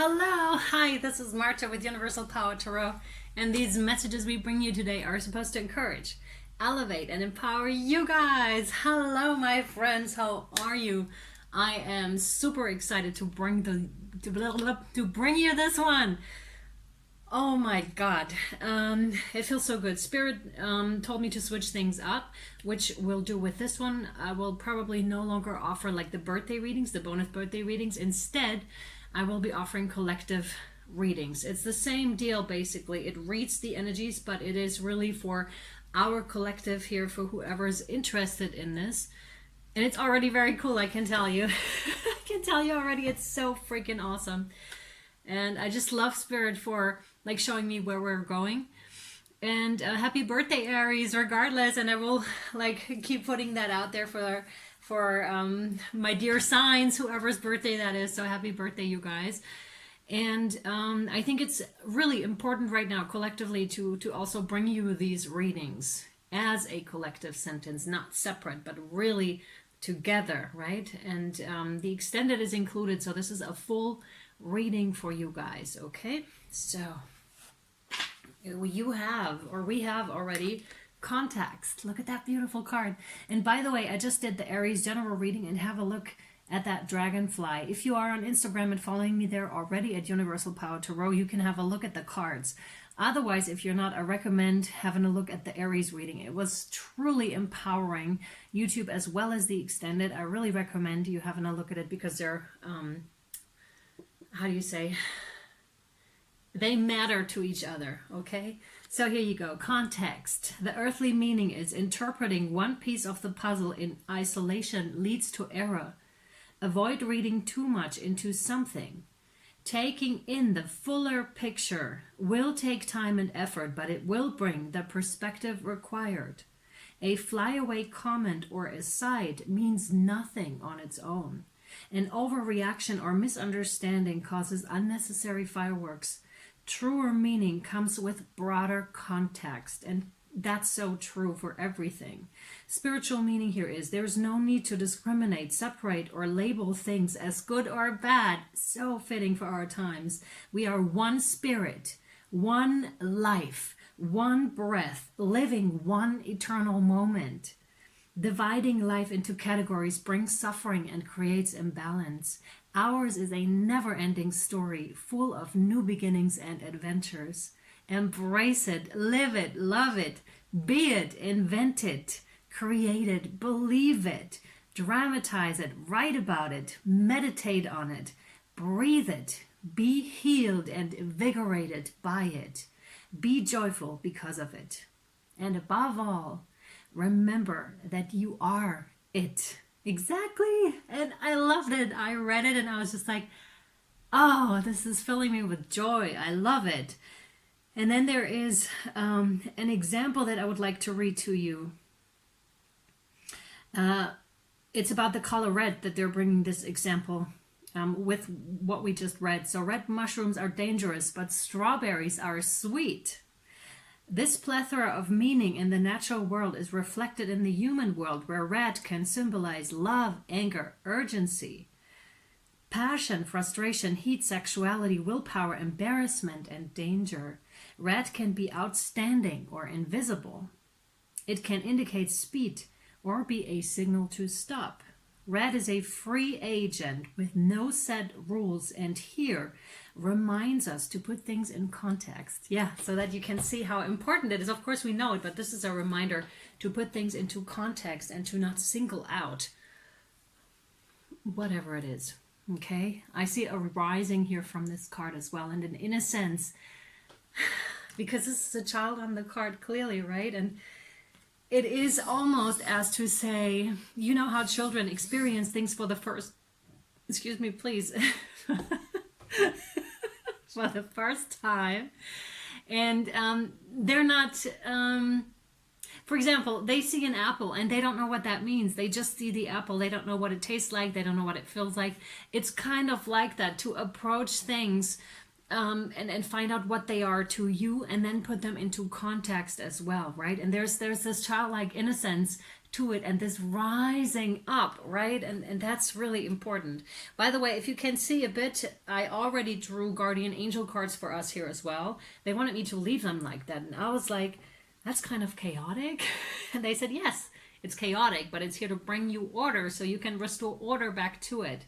Hello, hi, this is Marta with Universal Power Tarot, and these messages we bring you today are supposed to encourage, elevate, and empower you guys. Hello, my friends, how are you? I am super excited to bring you this one. Oh my God, it feels so good. Spirit told me to switch things up, which we'll do with this one. I will probably no longer offer like the birthday readings, the bonus birthday readings. Instead, I will be offering collective readings. It's the same deal basically. It reads the energies, but it is really for our collective here, for whoever's interested in this. And it's already very cool, I can tell you. I can tell you already, it's so freaking awesome. And I just love Spirit for like showing me where we're going. And happy birthday, Aries, regardless. And I will like keep putting that out there for my dear signs, whoever's birthday that is. So happy birthday, you guys. And I think it's really important right now collectively to also bring you these readings as a collective sentence, not separate, but really together, right? And the extended is included, so this is a full reading for you guys. Okay, so we have already context. Look at that beautiful card. And by the way, I just did the Aries general reading, and have a look at that dragonfly. If you are on Instagram and following me there already at Universal Power Tarot, you can have a look at the cards. Otherwise, if you're not, I recommend having a look at the Aries reading. It was truly empowering. YouTube as well as the extended. I really recommend you having a look at it, because they're how do you say, they matter to each other. Okay, so here you go. Context. The earthly meaning is interpreting one piece of the puzzle in isolation leads to error. Avoid reading too much into something. Taking in the fuller picture will take time and effort, but it will bring the perspective required. A flyaway comment or aside means nothing on its own. An overreaction or misunderstanding causes unnecessary fireworks. Truer meaning comes with broader context, and that's so true for everything. Spiritual meaning here is there's no need to discriminate, separate, or label things as good or bad. So fitting for our times. We are one spirit, one life, one breath, living one eternal moment. Dividing life into categories brings suffering and creates imbalance. Ours is a never-ending story full of new beginnings and adventures. Embrace it, live it, love it, be it, invent it, create it, believe it, dramatize it, write about it, meditate on it, breathe it, be healed and invigorated by it, be joyful because of it. And above all, remember that you are it. Exactly. And I loved it. I read it and I was just like, oh, this is filling me with joy. I love it. And then there is an example that I would like to read to you. It's about the color red that they're bringing this example with what we just read. So red mushrooms are dangerous, but strawberries are sweet. This plethora of meaning in the natural world is reflected in the human world, where red can symbolize love, anger, urgency, passion, frustration, heat, sexuality, willpower, embarrassment, and danger. Red can be outstanding or invisible. It can indicate speed or be a signal to stop. Red is a free agent with no set rules, and here reminds us to put things in context. Yeah, so that you can see how important it is. Of course we know it, but this is a reminder to put things into context and to not single out whatever it is. Okay, I see a rising here from this card as well, and in a sense, because this is a child on the card clearly, right? And it is almost as to say, you know how children experience things for the first, excuse me, please, for the first time. And they're not, for example, they see an apple and they don't know what that means. They just see the apple. They don't know what it tastes like. They don't know what it feels like. It's kind of like that, to approach things and find out what they are to you, and then put them into context as well, right? And there's this childlike innocence to it and this rising up, right? And that's really important. By the way, if you can see a bit, I already drew guardian angel cards for us here as well. They wanted me to leave them like that. And I was like, that's kind of chaotic. And they said, yes, it's chaotic, but it's here to bring you order so you can restore order back to it.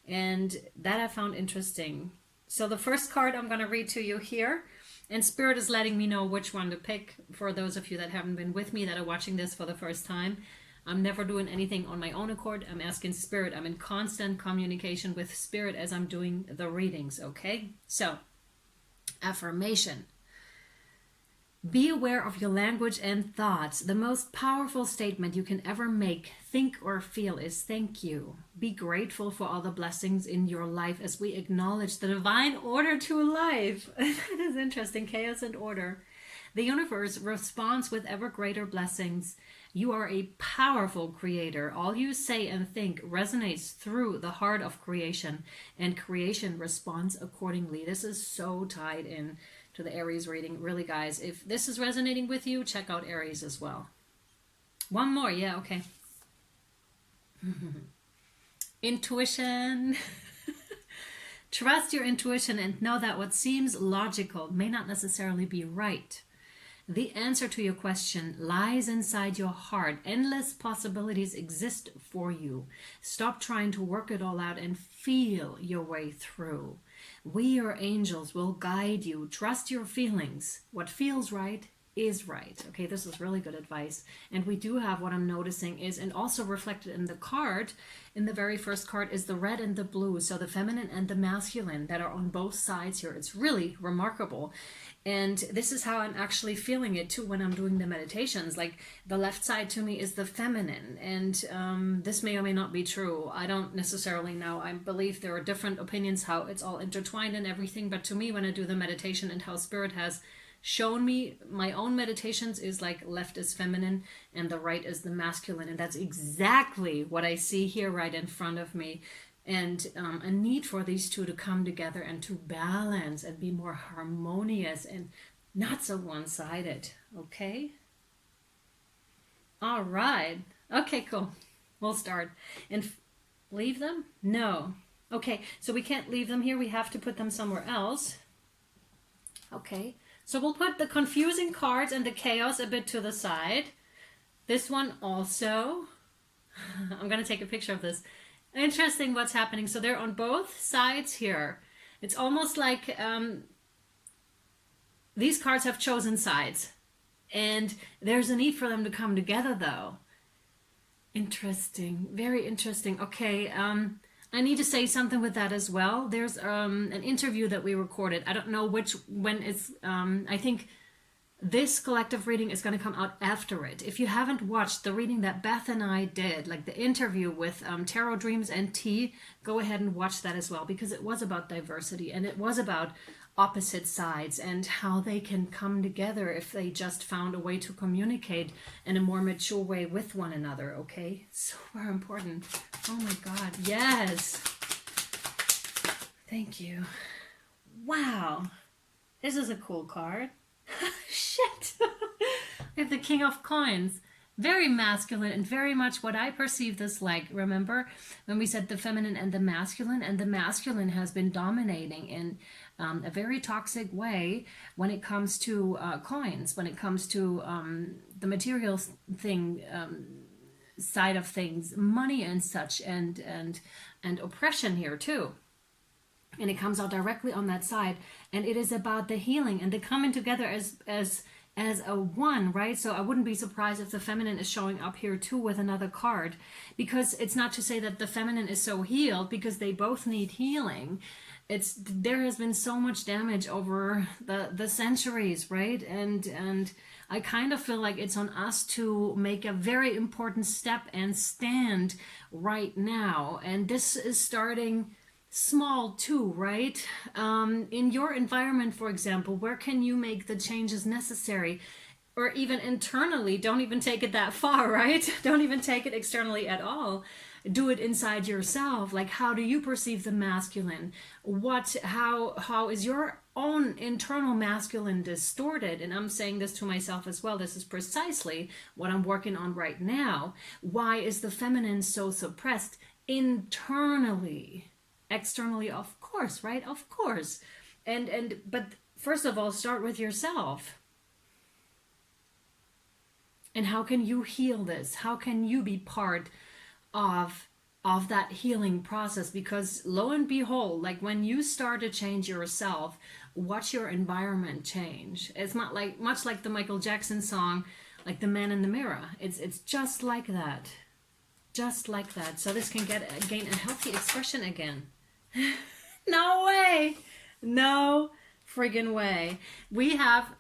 And that I found interesting. So the first card I'm going to read to you here. And Spirit is letting me know which one to pick for those of you that haven't been with me, that are watching this for the first time. I'm never doing anything on my own accord. I'm asking Spirit. I'm in constant communication with Spirit as I'm doing the readings, okay? So, affirmation. Be aware of your language and thoughts. The most powerful statement you can ever make, think or feel is thank you. Be grateful for all the blessings in your life as we acknowledge the divine order to life. That is interesting, chaos and order. The universe responds with ever greater blessings. You are a powerful creator. All you say and think resonates through the heart of creation, and creation responds accordingly. This is so tied in to the Aries reading. Really, guys, if this is resonating with you, check out Aries as well. One more. Yeah, okay. Intuition. Trust your intuition and know that what seems logical may not necessarily be right. The answer to your question lies inside your heart. Endless possibilities exist for you. Stop trying to work it all out and feel your way through. We, your angels, will guide you. Trust your feelings. What feels right is right. Okay, this is really good advice. And we do have, what I'm noticing is, and also reflected in the card, in the very first card, is the red and the blue. So the feminine and the masculine that are on both sides here. It's really remarkable. And this is how I'm actually feeling it too when I'm doing the meditations. Like the left side to me is the feminine. And this may or may not be true. I don't necessarily know. I believe there are different opinions how it's all intertwined and everything. But to me, when I do the meditation and how Spirit has shown me my own meditations, is like left is feminine and the right is the masculine. And that's exactly what I see here right in front of me. And a need for these two to come together and to balance and be more harmonious and not so one-sided. Okay? All right. Okay, cool. We'll start. And leave them? No. Okay, so we can't leave them here. We have to put them somewhere else. Okay. So we'll put the confusing cards and the chaos a bit to the side. This one also. I'm going to take a picture of this. Interesting what's happening. So they're on both sides here. It's almost like these cards have chosen sides. And there's a need for them to come together, though. Interesting. Very interesting. Okay. I need to say something with that as well. There's an interview that we recorded. I don't know when it's, I think this collective reading is going to come out after it. If you haven't watched the reading that Beth and I did, like the interview with Tarot Dreams and T, go ahead and watch that as well, because it was about diversity and it was about opposite sides and how they can come together if they just found a way to communicate in a more mature way with one another. Okay, so very important. Oh my God, yes. Thank you. Wow, this is a cool card. Shit. We have the King of Coins. Very masculine and very much what I perceive this like. Remember when we said the feminine and the masculine has been dominating in a very toxic way when it comes to coins, when it comes to the material thing, side of things, money and such, and oppression here too. And it comes out directly on that side, and it is about the healing and the coming together as a one, right? So I wouldn't be surprised if the feminine is showing up here too with another card, because it's not to say that the feminine is so healed, because they both need healing. There has been so much damage over the centuries, right? And I kind of feel like it's on us to make a very important step and stand right now. And this is starting small too, right? In your environment, for example, where can you make the changes necessary? Or even internally, don't even take it that far, right? Don't even take it externally at all. do it inside yourself. Like, how do you perceive the masculine? How is your own internal masculine distorted? And I'm saying this to myself as well. This is precisely what I'm working on right now. Why is the feminine so suppressed internally? Externally, of course, right? Of course. But first of all, start with yourself. And how can you heal this? How can you be part of that healing process? Because lo and behold, like when you start to change yourself, watch your environment change. It's not like much like the Michael Jackson song, like The Man in the Mirror. It's just like that. Just like that. So this can gain a healthy expression again. No way. No friggin' way.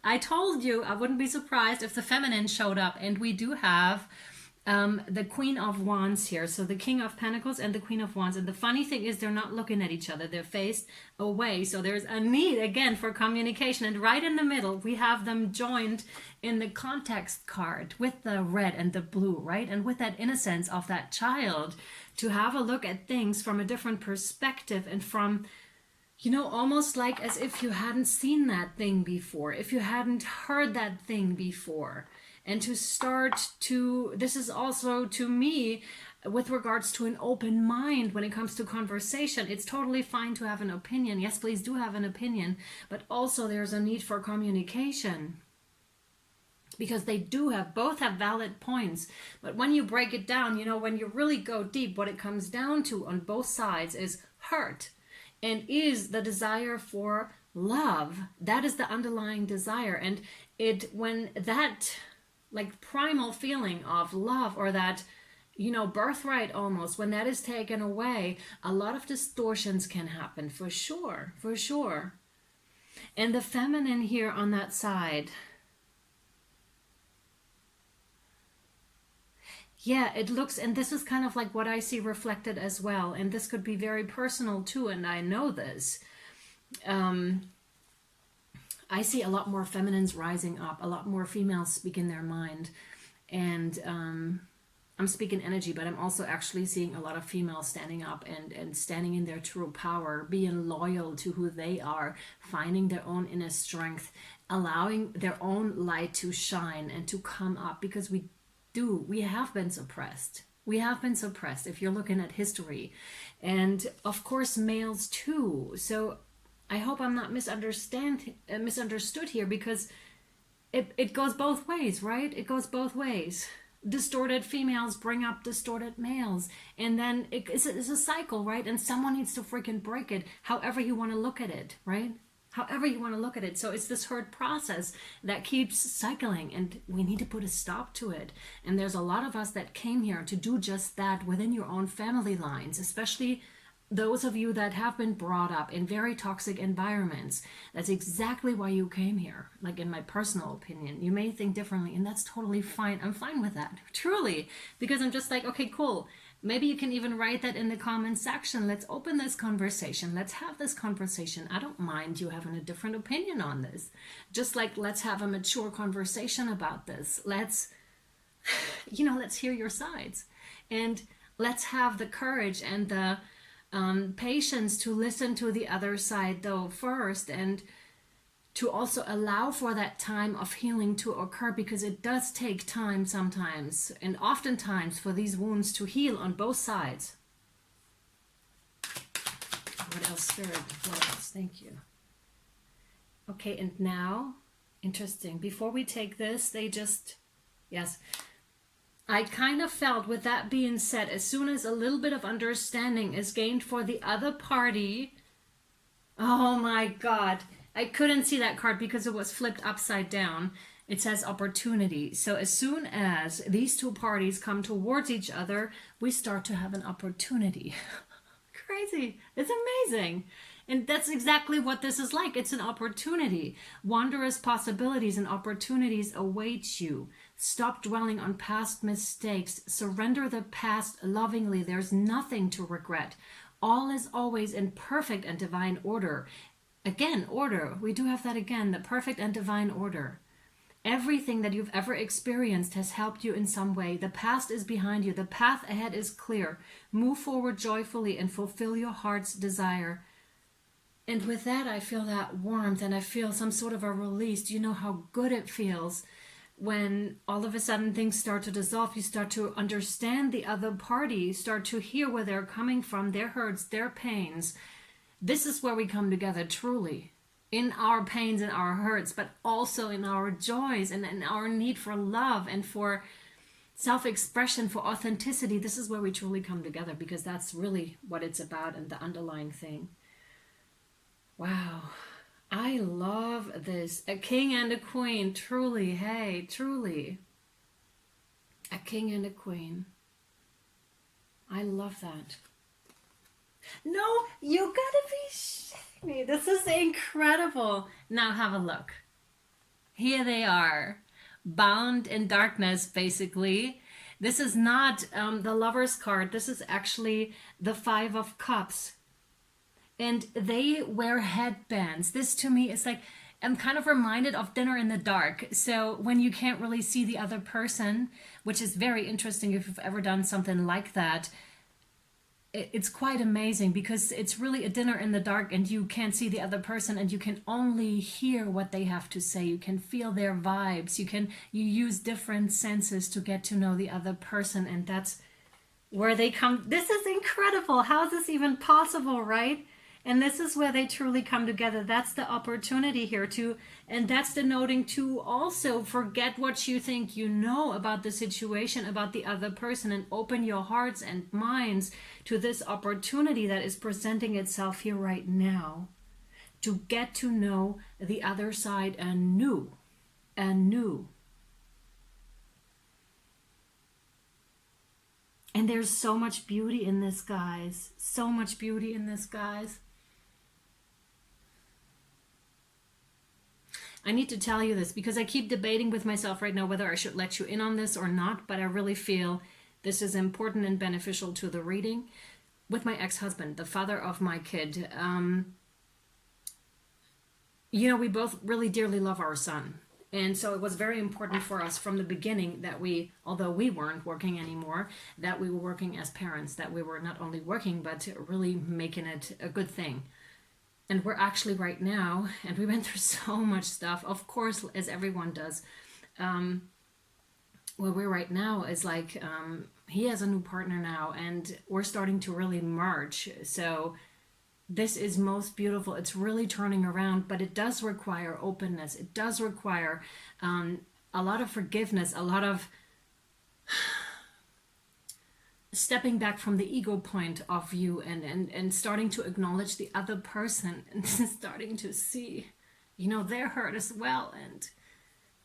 I told you I wouldn't be surprised if the feminine showed up, and we do have the Queen of Wands here. So the King of Pentacles and the Queen of Wands. And the funny thing is they're not looking at each other. They're faced away. So there's a need again for communication. And right in the middle, we have them joined in the context card with the red and the blue, right? And with that innocence of that child to have a look at things from a different perspective and from, you know, almost like as if you hadn't seen that thing before, if you hadn't heard that thing before. And to start to, this is also to me, with regards to an open mind when it comes to conversation. It's totally fine to have an opinion. Yes, please do have an opinion. But also there's a need for communication. Because they both have valid points. But when you break it down, you know, when you really go deep, what it comes down to on both sides is hurt. And is the desire for love. That is the underlying desire. And when that like primal feeling of love, or that, you know, birthright almost, when that is taken away, a lot of distortions can happen, for sure, for sure. And the feminine here on that side, yeah, it looks, and this is kind of like what I see reflected as well, and this could be very personal too, and I know this. I see a lot more feminines rising up, a lot more females speaking their mind, and I'm speaking energy, but I'm also actually seeing a lot of females standing up and standing in their true power, being loyal to who they are, finding their own inner strength, allowing their own light to shine and to come up, because we have been suppressed. We have been suppressed if you're looking at history, and of course males too. So I hope I'm not misunderstood here, because it goes both ways, right? It goes both ways. Distorted females bring up distorted males, and then it's a cycle, right? And someone needs to freaking break it, however you want to look at it, right? However you want to look at it. So it's this hurt process that keeps cycling, and we need to put a stop to it. And there's a lot of us that came here to do just that within your own family lines, especially those of you that have been brought up in very toxic environments. That's exactly why you came here. Like, in my personal opinion, you may think differently, and that's totally fine. I'm fine with that, truly, because I'm just like, okay, cool. Maybe you can even write that in the comment section. Let's open this conversation. Let's have this conversation. I don't mind you having a different opinion on this. Just like, let's have a mature conversation about this. Let's hear your sides, and let's have the courage and the patience to listen to the other side though first, and to also allow for that time of healing to occur, because it does take time sometimes, and oftentimes, for these wounds to heal on both sides. What else, Spirit? What else? Thank you. Okay, and now, interesting, before we take this, yes, I kind of felt, with that being said, as soon as a little bit of understanding is gained for the other party, oh my God, I couldn't see that card because it was flipped upside down. It says opportunity. So as soon as these two parties come towards each other, we start to have an opportunity. Crazy. It's amazing. And that's exactly what this is like. It's an opportunity. Wondrous possibilities and opportunities await you. Stop dwelling on past mistakes. Surrender the past lovingly. There's nothing to regret. All is always in perfect and divine order. Again, order. We do have that again, the perfect and divine order. Everything that you've ever experienced has helped you in some way. The past is behind you. The path ahead is clear. Move forward joyfully and fulfill your heart's desire. And with that, I feel that warmth and I feel some sort of a release. Do you know how good it feels when all of a sudden things start to dissolve? You start to understand the other party. You start to hear where they're coming from, their hurts, their pains. This is where we come together truly. In our pains and our hurts, but also in our joys and in our need for love and for self-expression, for authenticity. This is where we truly come together, because that's really what it's about and the underlying thing. Wow, I love this. A king and a queen, truly, hey, truly. A king and a queen. I love that. No, you gotta be shitting me. This is incredible. Now have a look. Here they are, bound in darkness, basically. This is not the Lover's card. This is actually the Five of Cups. And they wear headbands. This to me is like, I'm kind of reminded of Dinner in the Dark. So when you can't really see the other person, which is very interesting if you've ever done something like that, it's quite amazing, because it's really a dinner in the dark and you can't see the other person and you can only hear what they have to say. You can feel their vibes. You use different senses to get to know the other person, and that's where they come. This is incredible. How is this even possible, right? And this is where they truly come together. That's the opportunity here to, and that's denoting to also forget what you think you know about the situation, about the other person, and open your hearts and minds to this opportunity that is presenting itself here right now, to get to know the other side anew. And there's so much beauty in this, guys. So much beauty in this, guys. I need to tell you this because I keep debating with myself right now whether I should let you in on this or not, but I really feel this is important and beneficial to the reading. With my ex-husband, the father of my kid, we both really dearly love our son. And so it was very important for us from the beginning that we, although we weren't working anymore, that we were working as parents, that we were not only working, but really making it a good thing. And we're actually right now, and we went through so much stuff, of course, as everyone does. Where we're right now is like, he has a new partner now, and we're starting to really merge. So this is most beautiful. It's really turning around, but it does require openness. It does require a lot of forgiveness, a lot of stepping back from the ego point of view and starting to acknowledge the other person and starting to see, their hurt as well. And,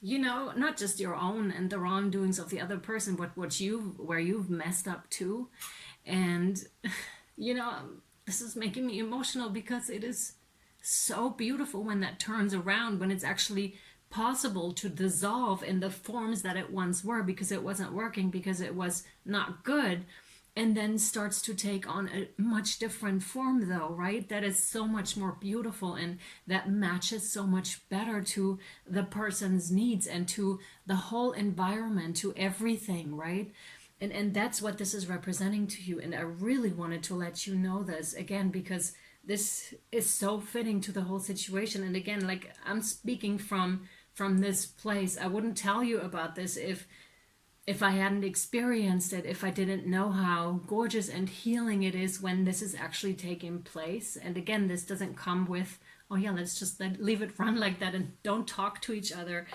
not just your own and the wrongdoings of the other person, but where you've messed up too. And, this is making me emotional because it is so beautiful when that turns around, when it's actually possible to dissolve in the forms that it once were, because it wasn't working, because it was not good, and then starts to take on a much different form though, right? That is so much more beautiful and that matches so much better to the person's needs and to the whole environment, to everything, right? And that's what this is representing to you. And I really wanted to let you know this again, because this is so fitting to the whole situation. And again, like, I'm speaking from this place. I wouldn't tell you about this if I hadn't experienced it, if I didn't know how gorgeous and healing it is when this is actually taking place. And again, this doesn't come with, oh yeah, let's just leave it run like that and don't talk to each other.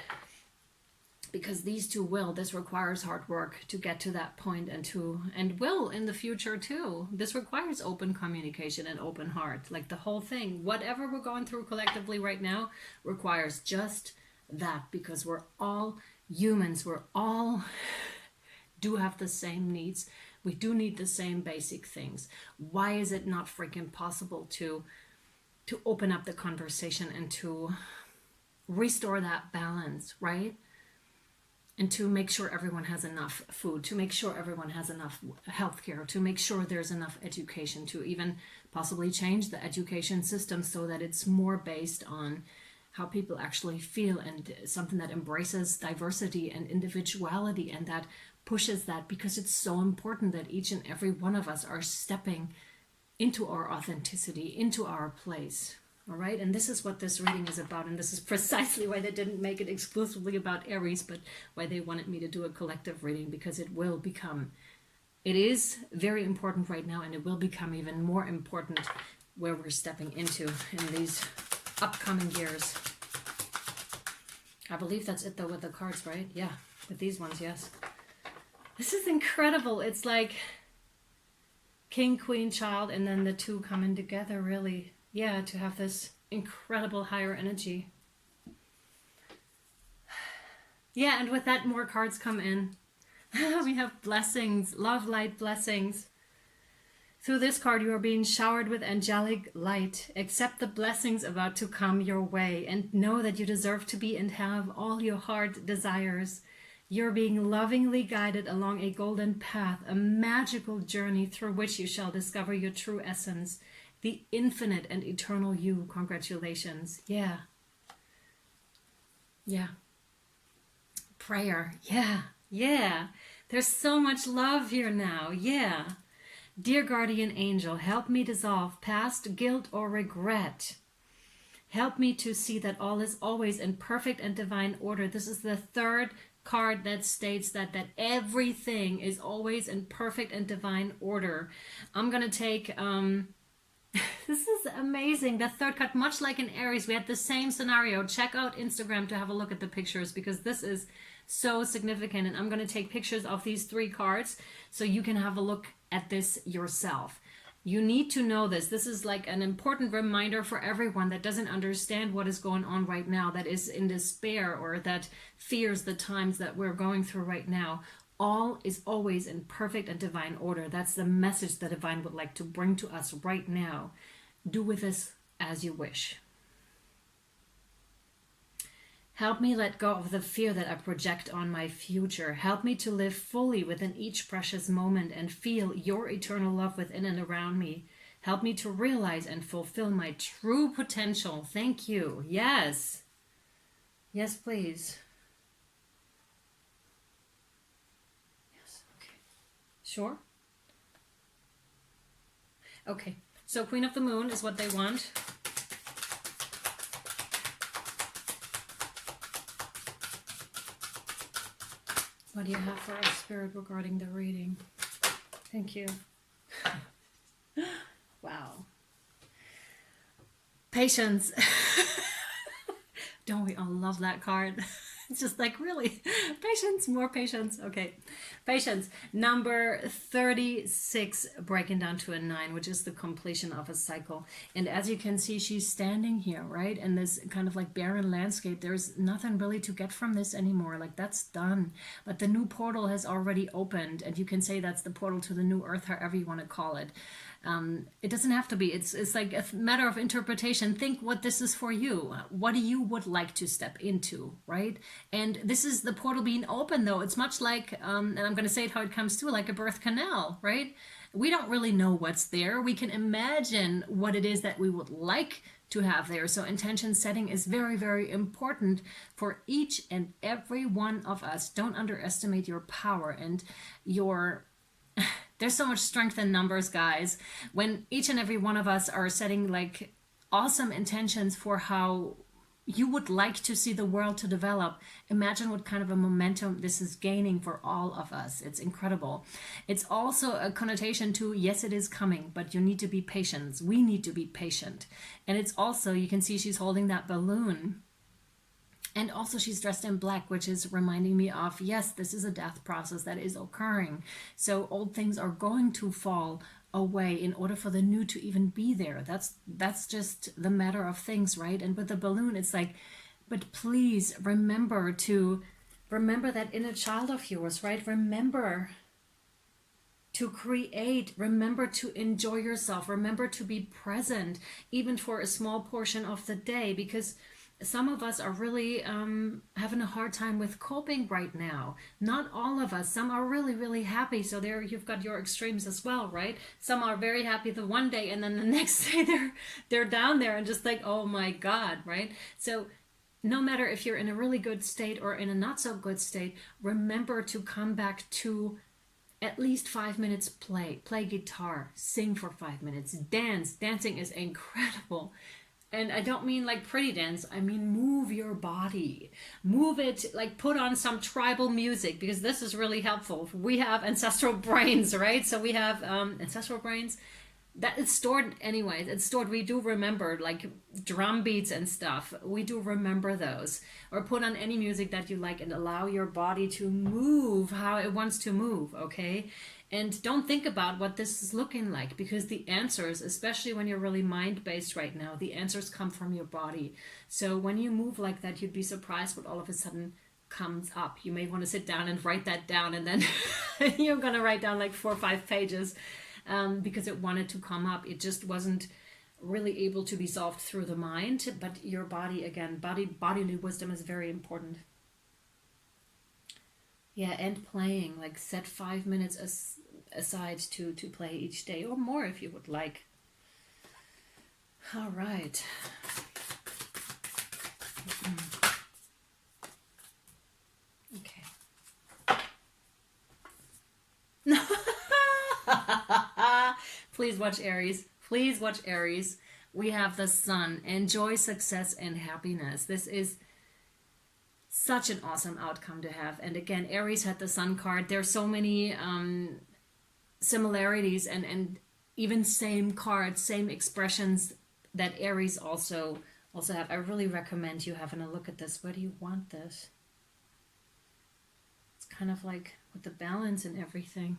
Because these two will. This requires hard work to get to that point, and will in the future too. This requires open communication and open heart. Like the whole thing, whatever we're going through collectively right now requires just that, because we're all humans. We're all do have the same needs. We do need the same basic things. Why is it not freaking possible to open up the conversation and to restore that balance, right? And to make sure everyone has enough food, to make sure everyone has enough healthcare, to make sure there's enough education, to even possibly change the education system so that it's more based on how people actually feel, and something that embraces diversity and individuality and that pushes that, because it's so important that each and every one of us are stepping into our authenticity, into our place. All right, and this is what this reading is about, and this is precisely why they didn't make it exclusively about Aries, but why they wanted me to do a collective reading, because it will become, it is very important right now, and it will become even more important where we're stepping into in these upcoming years. I believe that's it though with the cards, right? Yeah, with these ones, yes. This is incredible. It's like King, Queen, Child, and then the two coming together, really. Yeah, to have this incredible higher energy. Yeah, and with that, more cards come in. We have blessings, love, light, blessings. Through this card, you are being showered with angelic light. Accept the blessings about to come your way and know that you deserve to be and have all your heart desires. You're being lovingly guided along a golden path, a magical journey through which you shall discover your true essence, the infinite and eternal you. Congratulations. Yeah. Yeah. Prayer. Yeah. Yeah. There's so much love here now. Yeah. Dear guardian angel, help me dissolve past guilt or regret. Help me to see that all is always in perfect and divine order. This is the third card that states that everything is always in perfect and divine order. I'm going to take... this is amazing. The third card, much like in Aries, we had the same scenario. Check out Instagram to have a look at the pictures, because this is so significant. And I'm going to take pictures of these three cards so you can have a look at this yourself. You need to know this. This is like an important reminder for everyone that doesn't understand what is going on right now, that is in despair or that fears the times that we're going through right now. All is always in perfect and divine order. That's the message the divine would like to bring to us right now. Do with this as you wish. Help me let go of the fear that I project on my future. Help me to live fully within each precious moment and feel your eternal love within and around me. Help me to realize and fulfill my true potential. Thank you. Yes. Yes, please. Yes. Okay. Sure? Okay. So Queen of the Moon is what they want. What do you have for us, Spirit, regarding the reading? Thank you. Wow. Patience. Don't we all love that card? It's just like, really? Patience, more patience. Okay. Patience. Number 36, breaking down to a 9, which is the completion of a cycle. And as you can see, she's standing here, right? In this kind of like barren landscape. There's nothing really to get from this anymore. Like, that's done. But the new portal has already opened. And you can say that's the portal to the new earth, however you want to call it. It doesn't have to be. It's like a matter of interpretation. Think what this is for you. What do you would like to step into, right? And this is the portal being open, though. It's much like, and I'm going to say it how it comes through, like a birth canal, right? We don't really know what's there. We can imagine what it is that we would like to have there. So intention setting is very, very important for each and every one of us. Don't underestimate your power and your... There's so much strength in numbers, guys. When each and every one of us are setting like awesome intentions for how you would like to see the world to develop, imagine what kind of a momentum this is gaining for all of us. It's incredible. It's also a connotation to, yes, it is coming, but you need to be patient. We need to be patient. And it's also, you can see she's holding that balloon. And also she's dressed in black, which is reminding me of, yes, this is a death process that is occurring. So old things are going to fall away in order for the new to even be there. That's just the matter of things, right? And with the balloon, it's like, but please remember that inner child of yours, right? Remember to create, remember to enjoy yourself, remember to be present, even for a small portion of the day, because some of us are really having a hard time with coping right now. Not all of us. Some are really, really happy. So there you've got your extremes as well, right? Some are very happy the one day and then the next day they're down there and just like, oh my God, right? So no matter if you're in a really good state or in a not so good state, remember to come back to at least 5 minutes play guitar, sing for 5 minutes, dancing is incredible. And I don't mean like pretty dance, I mean move your body, move it, like put on some tribal music, because this is really helpful. We have ancestral brains, right? So we have ancestral brains that it's stored anyway. It's stored. We do remember like drum beats and stuff. We do remember those. Or put on any music that you like and allow your body to move how it wants to move, okay? And don't think about what this is looking like, because the answers, especially when you're really mind-based right now, the answers come from your body. So when you move like that, you'd be surprised what all of a sudden comes up. You may want to sit down and write that down, and then you're going to write down like 4 or 5 pages. Because it wanted to come up. It just wasn't really able to be solved through the mind. But your body, again, bodily wisdom is very important. Yeah, and playing, like set 5 minutes aside to play each day, or more if you would like. All right. Okay. No. Please watch Aries. Please watch Aries. We have the sun. Enjoy success and happiness. This is such an awesome outcome to have. And again, Aries had the sun card. There's so many similarities and even same cards, same expressions that Aries also have. I really recommend you having a look at this. Where do you want this? It's kind of like with the balance and everything.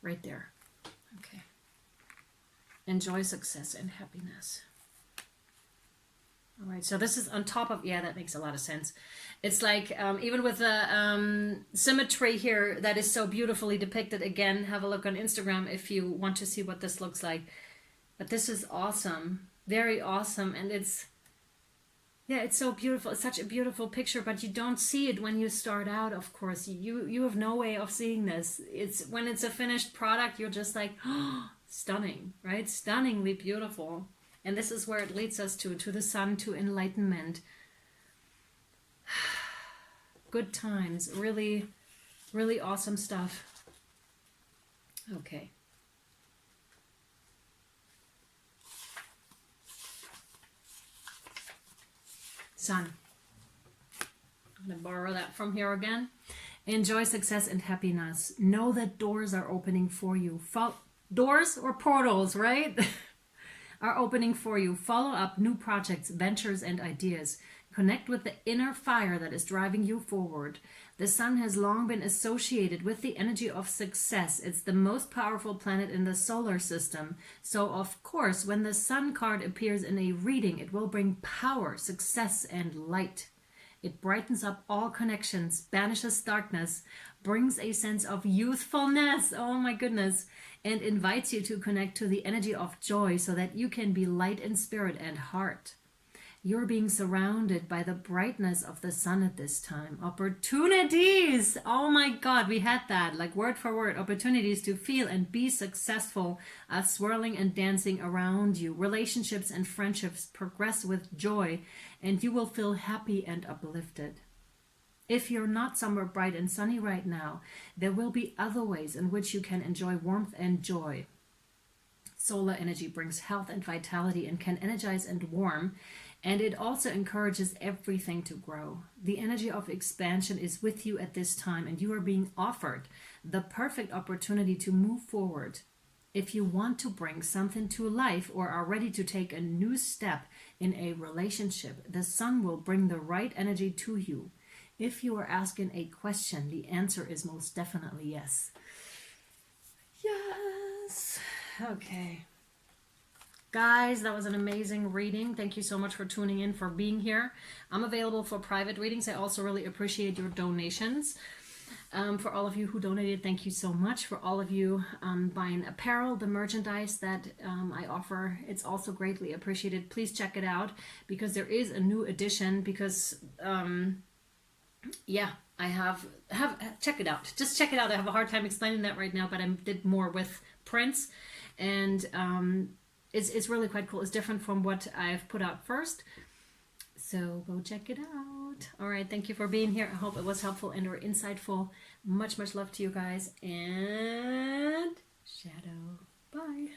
Right there. Okay. Enjoy success and happiness. All right, so this is on top of, yeah, that makes a lot of sense. It's like, even with the symmetry here, that is so beautifully depicted. Again, have a look on Instagram if you want to see what this looks like. But this is awesome. Very awesome. And it's, yeah, it's so beautiful. It's such a beautiful picture, but you don't see it when you start out, of course. You have no way of seeing this. It's when it's a finished product, you're just like, oh, stunning, right? Stunningly beautiful. And this is where it leads us to the sun, to enlightenment. Good times. Really, really awesome stuff. Okay. Sun. I'm going to borrow that from here again. Enjoy success and happiness. Know that doors are opening for you. Doors or portals, right? Are opening for you. Follow up new projects, ventures, and ideas. Connect with the inner fire that is driving you forward. The sun has long been associated with the energy of success. It's the most powerful planet in the solar system. So, of course, when the sun card appears in a reading, it will bring power, success, and light. It brightens up all connections, banishes darkness, brings a sense of youthfulness, oh my goodness, and invites you to connect to the energy of joy so that you can be light in spirit and heart. You're being surrounded by the brightness of the sun at this time. Opportunities! Oh my God, we had that, like word for word. Opportunities to feel and be successful are swirling and dancing around you. Relationships and friendships progress with joy, and you will feel happy and uplifted. If you're not somewhere bright and sunny right now, there will be other ways in which you can enjoy warmth and joy. Solar energy brings health and vitality and can energize and warm, and it also encourages everything to grow. The energy of expansion is with you at this time, and you are being offered the perfect opportunity to move forward. If you want to bring something to life or are ready to take a new step in a relationship, the sun will bring the right energy to you. If you are asking a question, the answer is most definitely yes. Yes. Okay. Guys, that was an amazing reading. Thank you so much for tuning in, for being here. I'm available for private readings. I also really appreciate your donations. For all of you who donated, thank you so much. For all of you buying apparel, the merchandise that I offer, it's also greatly appreciated. Please check it out, because there is a new edition, because yeah, I have check it out. Just check it out. I have a hard time explaining that right now, but I did more with prints, and it's really quite cool. It's different from what I've put out first. So go check it out. All right, thank you for being here. I hope it was helpful and or insightful. Much love to you guys, and shadow. Bye.